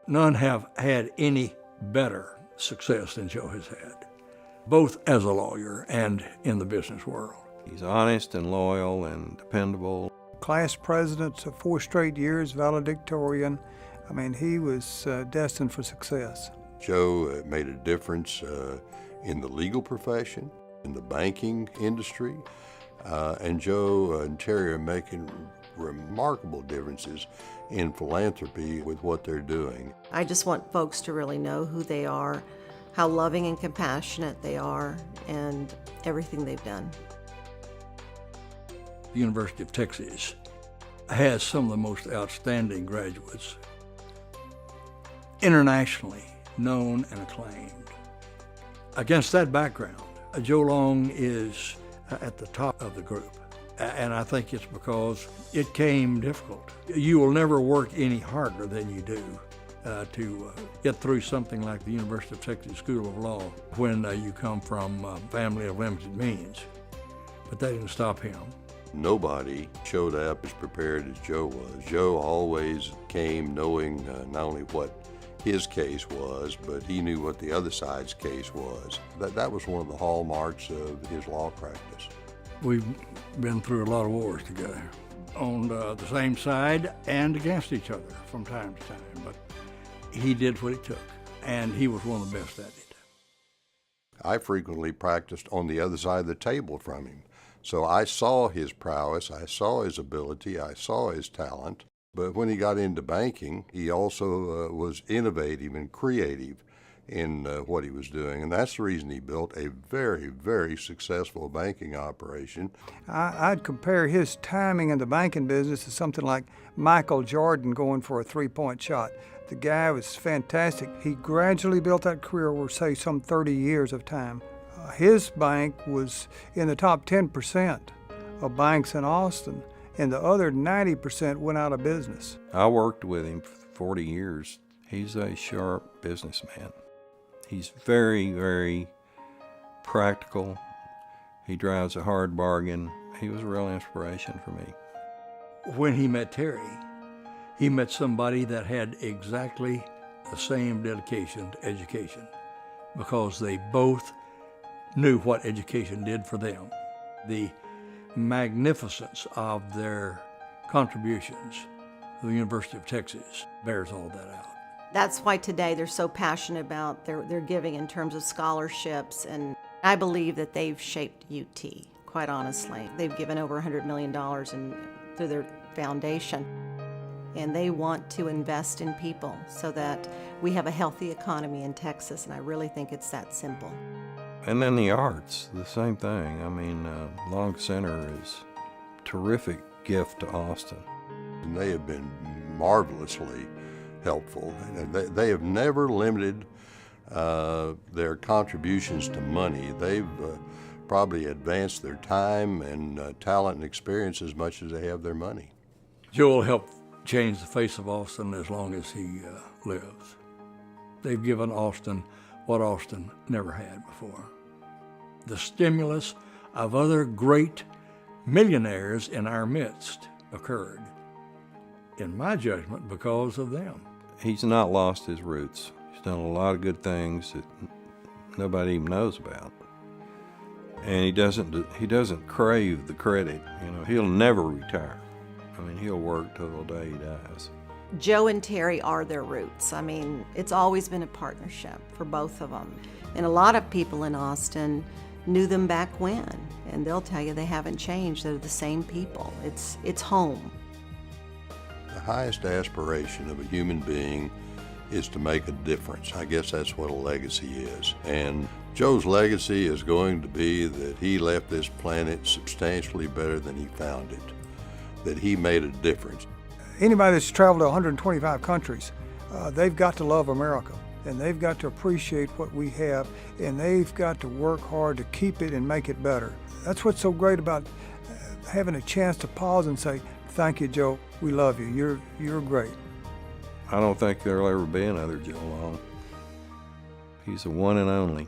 None have had any better success than Joe has had, both as a lawyer and in the business world. He's honest and loyal and dependable. Class president for 4 straight years, valedictorian. I mean, he was destined for success. Joe made a difference in the legal profession, in the banking industry, and Joe and Terry are making remarkable differences in philanthropy with what they're doing. I just want folks to really know who they are, how loving and compassionate they are, and everything they've done. The University of Texas has some of the most outstanding graduates, internationally known and acclaimed. Against that background, Joe Long is at the top of the group. And I think it's because it came difficult. You will never work any harder than you do to get through something like the University of Texas School of Law when you come from a family of limited means. But that didn't stop him. Nobody showed up as prepared as Joe was. Joe always came knowing not only what his case was, but he knew what the other side's case was. That was one of the hallmarks of his law practice. We've been through a lot of wars together, on the same side and against each other from time to time, but he did what it took, and he was one of the best at it. I frequently practiced on the other side of the table from him, so I saw his prowess, I saw his ability, I saw his talent, but when he got into banking, he also was innovative and creative in what he was doing, and that's the reason he built a very, very successful banking operation. I'd compare his timing in the banking business to something like Michael Jordan going for a 3-point shot. The guy was fantastic. He gradually built that career over, say, some 30 years of time. His bank was in the top 10% of banks in Austin, and the other 90% went out of business. I worked with him for 40 years. He's a sharp businessman. He's very, very practical. He drives a hard bargain. He was a real inspiration for me. When he met Terry, he met somebody that had exactly the same dedication to education, because they both knew what education did for them. The magnificence of their contributions to the University of Texas bears all that out. That's why today they're so passionate about their giving in terms of scholarships, and I believe that they've shaped UT, quite honestly. They've given over $100 million through their foundation, and they want to invest in people so that we have a healthy economy in Texas, and I really think it's that simple. And then the arts, the same thing. I mean, Long Center is a terrific gift to Austin. And they have been marvelously helpful. And they have never limited their contributions to money. They've probably advanced their time and talent and experience as much as they have their money. Joe will help change the face of Austin as long as he lives. They've given Austin what Austin never had before. The stimulus of other great millionaires in our midst occurred, in my judgment, because of them. He's not lost his roots. He's done a lot of good things that nobody even knows about. And he doesn't crave the credit. You know, he'll never retire. I mean, he'll work till the day he dies. Joe and Terry are their roots. I mean, it's always been a partnership for both of them. And a lot of people in Austin knew them back when, and they'll tell you they haven't changed. They're the same people. It's home. The highest aspiration of a human being is to make a difference. I guess that's what a legacy is. And Joe's legacy is going to be that he left this planet substantially better than he found it, that he made a difference. Anybody that's traveled to 125 countries, they've got to love America, and they've got to appreciate what we have, and they've got to work hard to keep it and make it better. That's what's so great about having a chance to pause and say, thank you, Joe, we love you, you're great. I don't think there'll ever be another Joe Long. He's the one and only.